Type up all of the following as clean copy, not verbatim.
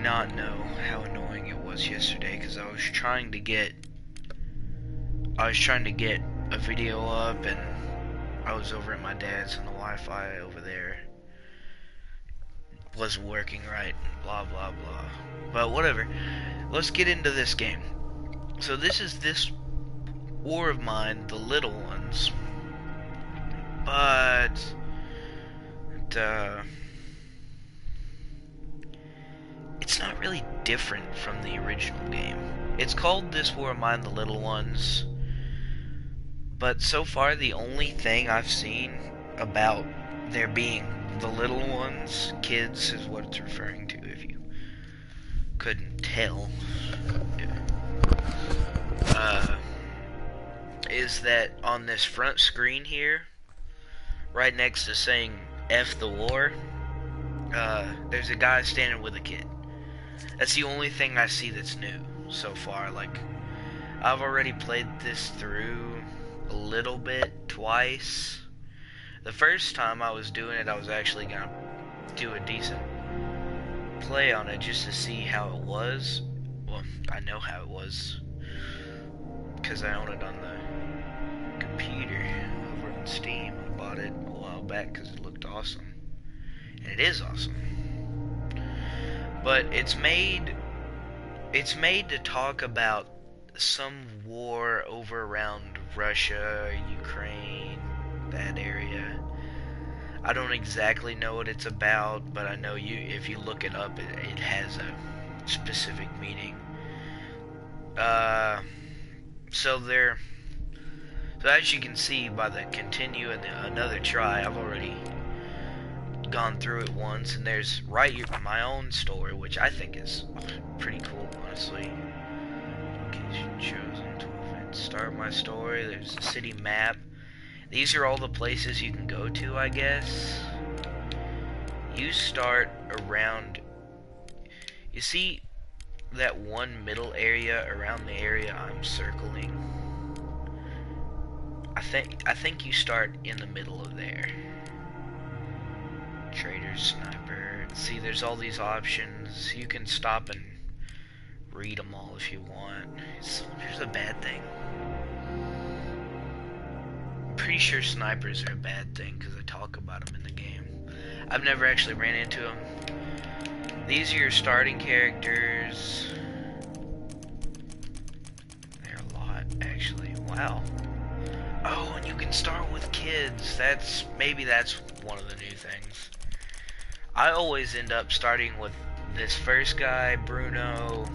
not know how annoying it was yesterday because I was trying to get a video up, and I was over at my dad's and the Wi-Fi over there wasn't working right, blah blah blah. But whatever. Let's get into this game. So this is this war of mine, the little ones. But it's not really different from the original game. It's called This War of Mine, the Little Ones. But so far, the only thing I've seen about there being the little ones, kids is what it's referring to, if you couldn't tell. Is that on this front screen here, right next to saying F the war, there's a guy standing with a kid. That's the only thing I see that's new so far. Like, I've already played this through a little bit twice. The first time I was doing it, I was actually gonna do a decent play on it just to see how it was. Well, I know how it was because I own it on the computer over on Steam. I bought it a while back because it looked awesome, and it is awesome. But it's made to talk about some war over around Russia, Ukraine, that area. I don't exactly know what it's about, but I know if you look it up, it has a specific meaning. So as you can see by the continue and another try, I've already gone through it once, and there's my own story, which I think is pretty cool, honestly. Location chosen to event. Start my story. There's a city map. These are all the places you can go to, I guess. You start around. You see that one middle area around the area I'm circling? I think you start in the middle of there. Trader, sniper. See, there's all these options. You can stop and read them all if you want. Here's a bad thing. I'm pretty sure snipers are a bad thing because I talk about them in the game. I've never actually ran into them. These are your starting characters. They're a lot, actually. Wow. Oh, and you can start with kids. Maybe that's one of the new things. I always end up starting with this first guy, Bruno.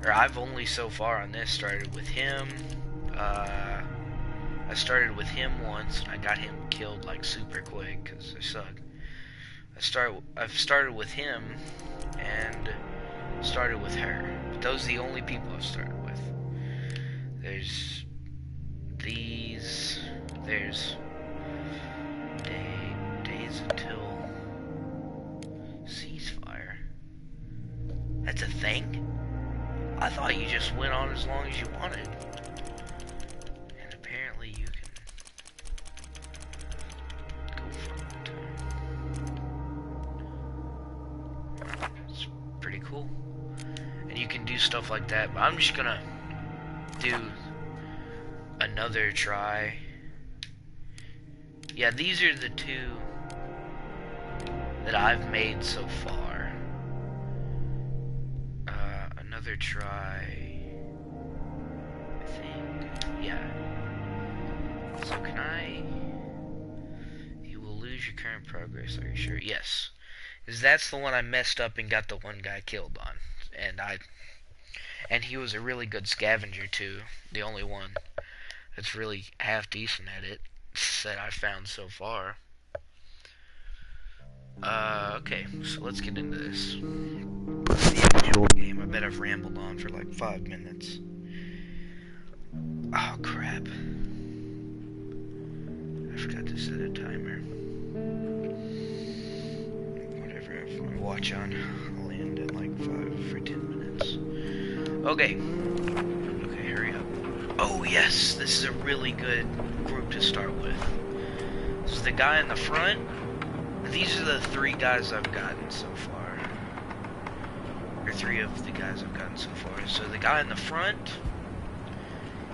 Or I've only so far on this started with him. I started with him once, and I got him killed like super quick because I suck. I've started with him and started with her. But those are the only people I've started with. There's these. There's days until ceasefire. That's a thing? I thought you just went on as long as you wanted. And apparently you can go for a long time. It's pretty cool. And you can do stuff like that, but I'm just gonna do another try. Yeah, these are the two that I've made so far. Another try, I think. Yeah. So can I? You will lose your current progress. Are you sure? Yes. Because that's the one I messed up and got the one guy killed on. And he was a really good scavenger too. The only one that's really half decent at it that I found so far. Okay, so let's get into this. The actual game. I bet I've rambled on for like 5 minutes. Oh crap. I forgot to set a timer. Whatever, I have my watch on. I'll end in like 5 or 10 minutes. Okay. Okay, hurry up. Oh yes, this is a really good group to start with. This is the guy in the front. These are the 3 guys I've gotten so far. or 3 of the guys I've gotten so far. So the guy in the front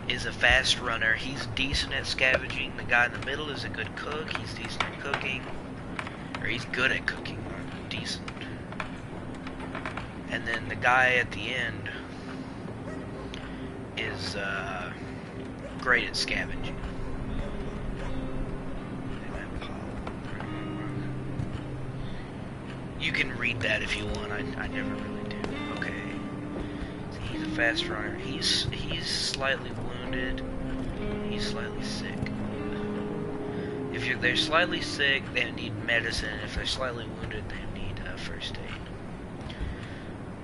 is a fast runner. He's decent at scavenging. The guy in the middle is a good cook. He's decent at cooking. Or he's good at cooking, not decent. And then the guy at the end is great at scavenging. You can read that if you want. I never really do. Okay. So he's a fast runner. He's slightly wounded. He's slightly sick. If they're slightly sick, they need medicine. If they're slightly wounded, they need first aid.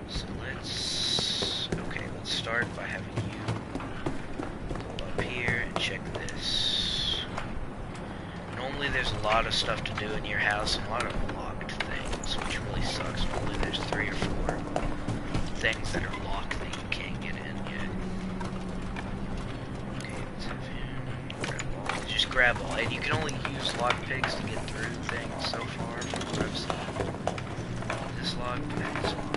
So let's start by having you go up here and check this. Normally there's a lot of stuff to do in your house and a lot of locked things, which really sucks. Normally there's 3 or 4 things that are locked that you can't get in yet. Okay, let's have him grab all. Just grab all. And you can only use lockpicks to get through things so far from what I've seen. This lockpick is locked.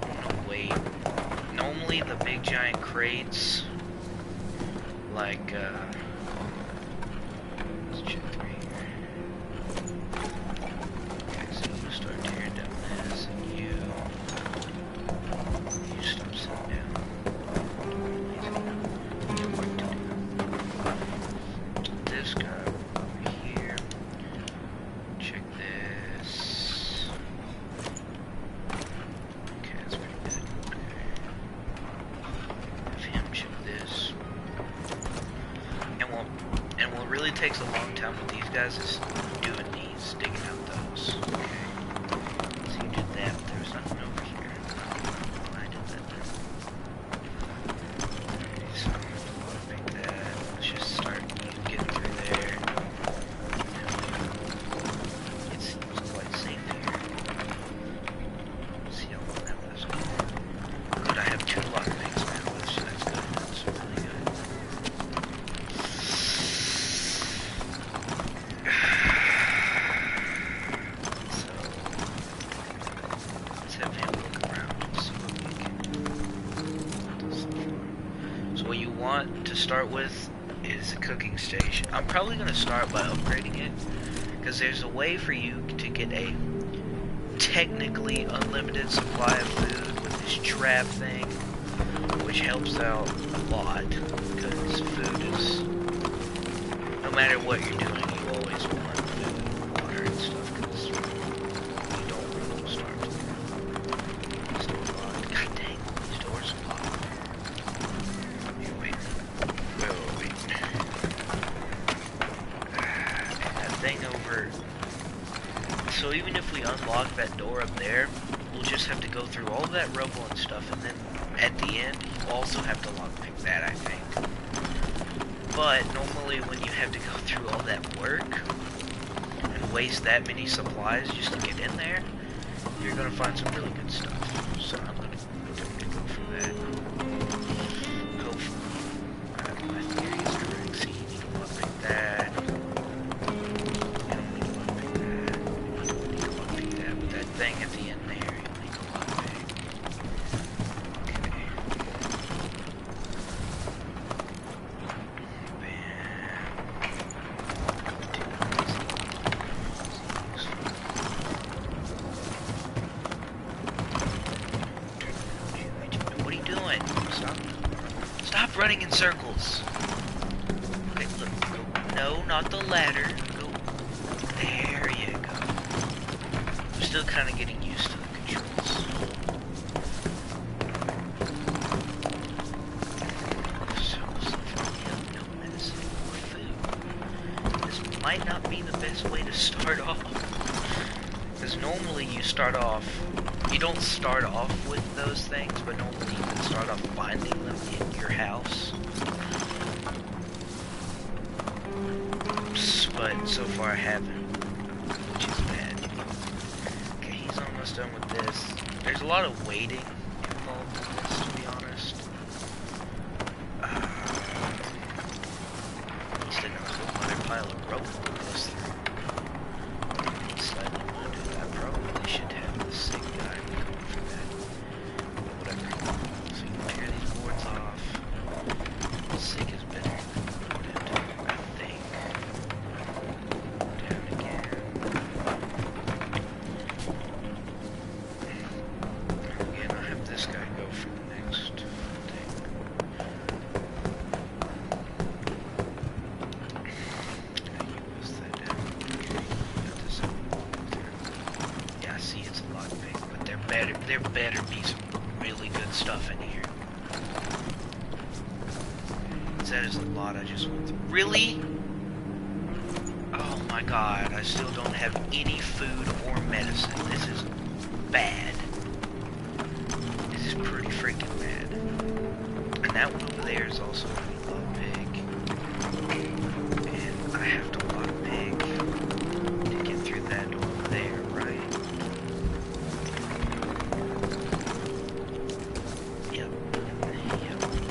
No, wait. Normally the big giant crates, like, let's check through here. Okay, so you start tearing down this, and you stop sitting down. You have work to do. This guy over here. Check this. Okay, that's pretty good. Okay. Have him check this. And what really takes a long time with these guys is doing these, digging out those. Okay. So you did that, but there was nothing over here. I did that then. Okay, so I'm gonna make that. Let's just start getting through there. It seems quite safe here. See how long that was. Good, I have 2 lockpicks now. That's good. That's really good. Let's have him look around and see what we can do so far. So what you want to start with is a cooking station. I'm probably going to start by upgrading it, because there's a way for you to get a technically unlimited supply of food with this trap thing, which helps out a lot, because food is, no matter what you're doing, you always want food, water, and stuff, because you don't want to starve to death. Still locked. God dang, these doors are locked. Here, wait. Wait. And that thing over. So even if we unlock that door up there, we'll just have to go through all that rubble and stuff, and then at the end, you also have to lockpick that, I think. But normally when you have to go through all that work and waste that many supplies just to get in there, you're gonna find some really good stuff. So I'm gonna go for that. Hopefully. My theory is correct. See, you need to lockpick that. You don't need to lockpick that. You don't need to lockpick that. But that thing at the end there, you'll need to lockpick. Okay. What are you doing? Stop running in circles. Okay, look, go. No, not the ladder. Go. There you go. I'm still kind of getting used to the controls. So far we have no medicine or food. This might not be the best way to start off. Because normally you start off, you don't start off with those things, but normally you can start off finding them in your house. But so far I haven't, which is bad. Okay, he's almost done with this. There's a lot of waiting involved in this, to be honest. Still got a whole other pile of rope that goes through. He's slightly wounded. I probably should have the sick guy going for there better be some really good stuff in here. That is a lot I just went through. Really? Oh my god, I still don't have any food or medicine. This is bad. This is pretty freaking bad. And that one over there is also a lockpick. And I have to lockpick to get through that door there, right? Yep.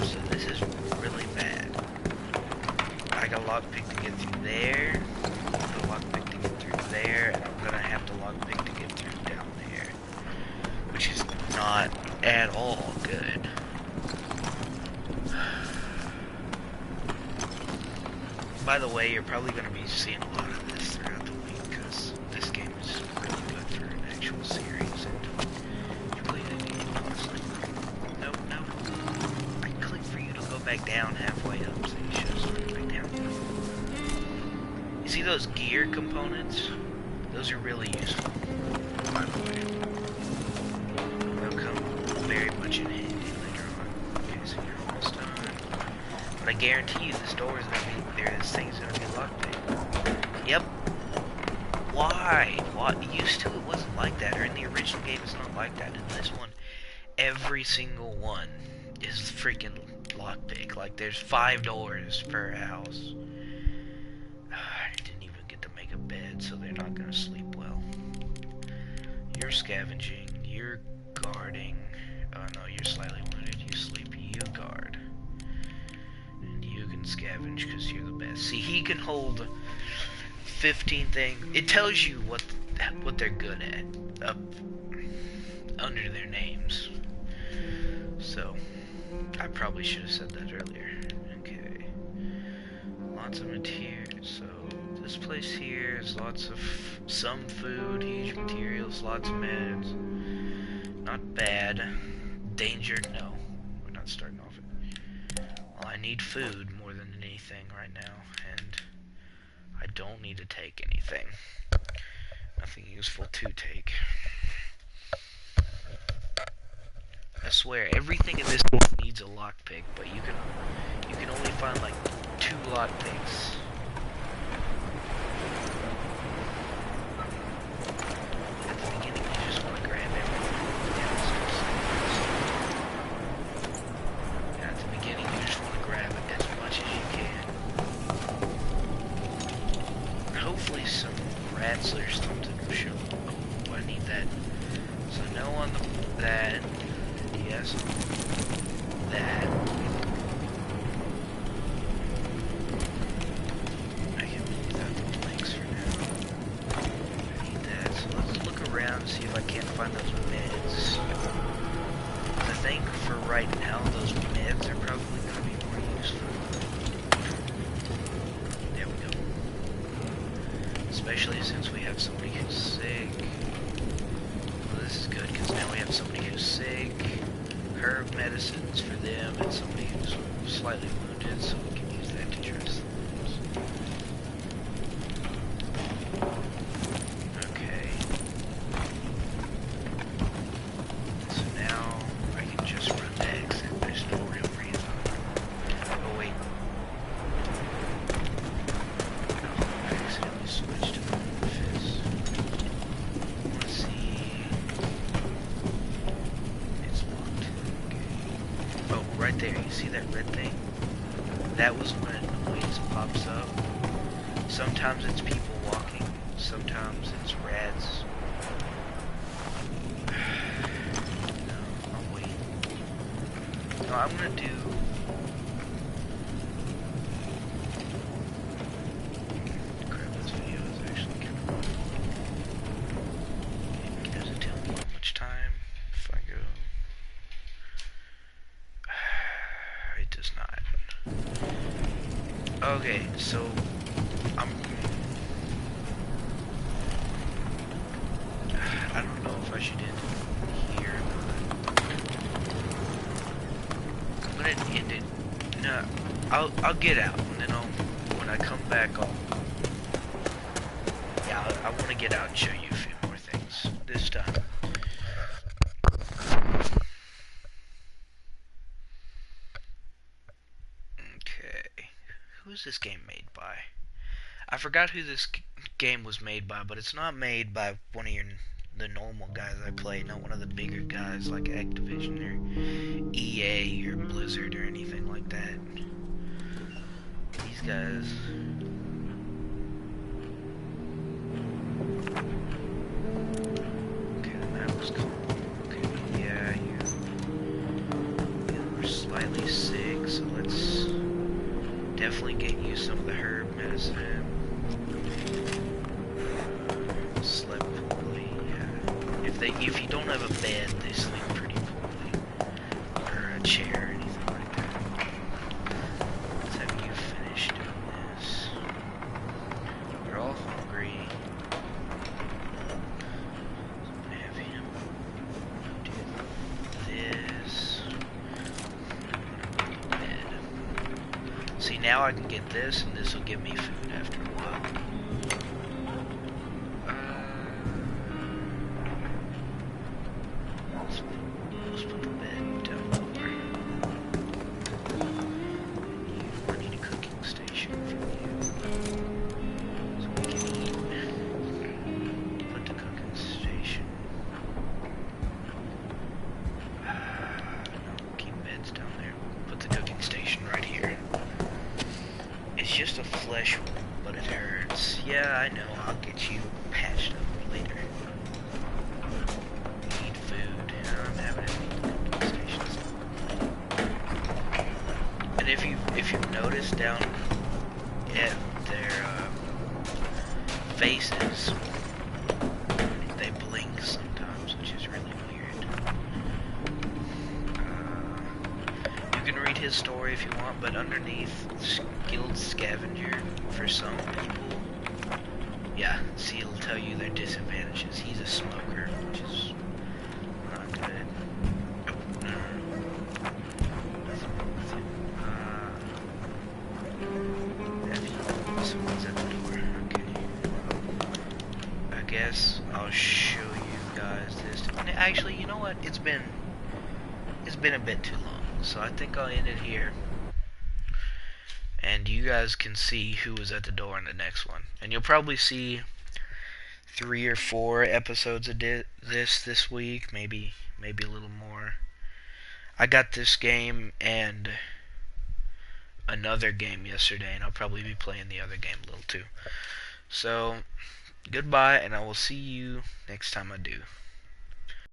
So this is really bad. I got a lockpick to get through there. A lockpick to get through there, and I'm gonna have to lockpick to get through down there, which is not at all good. By the way, you're probably gonna be seeing a lot of this throughout the week because this game is really good for an actual series, and you play the game honestly. Nope. I clicked for you to go back down halfway up, so you should have started back down. You see those gear components? Those are really useful, by the way. They'll come very much in handy later on. Okay, so you're almost done. But I guarantee you this door is gonna be there. This thing's gonna be locked in. Yep. Why? Used to it wasn't like that, or in the original game it's not like that. In this one, every single one is freaking lockpick. Like there's 5 doors per house. I didn't even get to make a bed, so they're not gonna sleep well. You're scavenging, you're guarding. Oh no, you're slightly wounded, you sleep, you guard. And you can scavenge because you're the best. See, he can hold 15 things. It tells you what they're good at up under their names. So I probably should have said that earlier. Okay. Lots of material. So this place here is lots of some food, huge materials, lots of meds. Not bad. Danger? No. We're not starting off it. Well, I need food more than anything right now, and I don't need to take anything. Nothing useful to take. I swear, everything in this game needs a lockpick, but you can only find like 2 lockpicks. At the beginning, you just want to grab everything. Yeah, at the beginning, you just want to grab as much as you can. Hopefully, some rats or something will show up. Oh, I need that. So no on that. Yes. That. I can leave that the planks for now. I need that. So let's look around and see if I can't find those meds. I think for right now, those meds are probably going to be more useful. There we go. Especially since we have somebody who's sick. Well, this is good because now we have somebody who's sick. Herb medicines for them, and somebody who's slightly wounded, so we can use that to dress things. Okay. So now I can just run the exit. There's no real reason. Oh wait. No, I accidentally switched to my fist. Let's see. It's locked. Oh, right there, you see that red thing? That was when a noise pops up. Sometimes it's people walking, sometimes it's rats. No, I'll wait. No, I'm gonna do... Crap, this video is actually kind of long. Okay, does it tell me how much time if I go... It does not. Okay, so I don't know if I should end it here or not. I'm gonna end it. No, I'll get out, and then when I come back, I want to get out and show you a few more things this time. Who's this game made by? I forgot who this game was made by, but it's not made by one of the normal guys I play, not one of the bigger guys like Activision or EA or Blizzard or anything like that. These guys. Okay, the map was cool. Okay, yeah, you're slightly sick, so let's definitely get you some of the herb medicine. Slept poorly, yeah. If you don't have a bed, they sleep pretty poorly. Or a chair or anything like that. Let's have you finish doing this. We're all hungry. Have him do this. Bed. See, now I can get this, and this will give me food after a while. Let's put the bed down lower. I need a cooking station for you. So we can eat. Put the cooking station. No, keep beds down there. Put the cooking station right here. It's just a flesh wound, but it hurts. Yeah, I know. I'll get you patched up later. Need food. I'm having to eat the cooking stations. And if you've noticed down at their faces, they blink sometimes, which is really weird. You can read his story if you want, but underneath Skilled Scavenger for some people, yeah, see, it'll tell you their disadvantages. He's a smoker, which is not good. Oh, no. Nothing wrong with him. Someone's at the door. Okay. I guess I'll show you guys this. Actually, you know what? It's been a bit too long, so I think I'll end it here. And you guys can see who was at the door in the next one. And you'll probably see 3 or 4 episodes of this week, maybe a little more. I got this game and another game yesterday, and I'll probably be playing the other game a little too. So, goodbye, and I will see you next time I do.